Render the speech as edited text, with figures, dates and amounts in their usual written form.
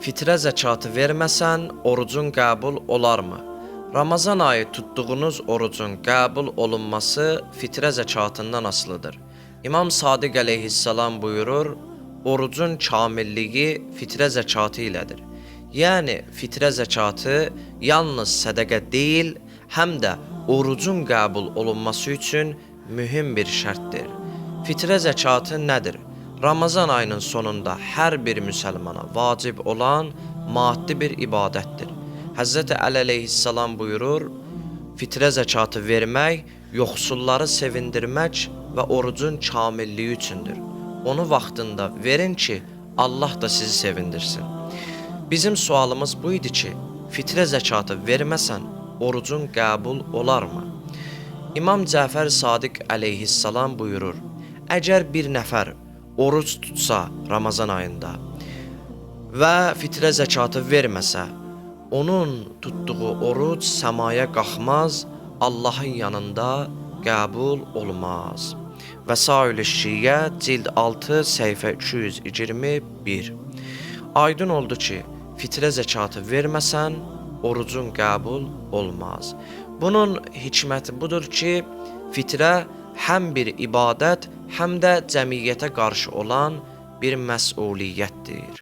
Fitrə zəkatı verməsən, orucun qəbul olarmı? Ramazan ayı tutduğunuz orucun qəbul olunması fitrə zəkatından asılıdır. İmam Sadiq əleyhissalam buyurur, orucun kamilliyi fitrə zəkatı ilədir. Yəni, fitrə zəkatı yalnız sədəqə deyil, həm də orucun qəbul olunması üçün mühüm bir şərtdir. Fitrə zəkatı nədir? Ramazan ayının sonunda hər bir müsəlmana vacib olan maddi bir ibadətdir. Həzrəti Əli əleyhissalam buyurur, fitrə zəkatı vermək, yoxsulları sevindirmək və orucun kamilliyi üçündür. Onu vaxtında verin ki, Allah da sizi sevindirsin. Bizim sualımız bu idi ki, fitrə zəkatı verməsən, orucun qəbul olarmı? İmam Cəfər Sadiq əleyhissalam buyurur, əgər bir nəfər oruc tutsa Ramazan ayında və fitrə zəkatı verməsə, onun tutduğu oruc səmaya qalxmaz, Allahın yanında qəbul olmaz. Vəsail-i Şiyə, cild 6, səhifə 221. Aydın oldu ki, fitrə zəkatı verməsən, orucun qəbul olmaz. Bunun hikməti budur ki, fitrə həm bir ibadət, həm də cəmiyyətə qarşı olan bir məsuliyyətdir.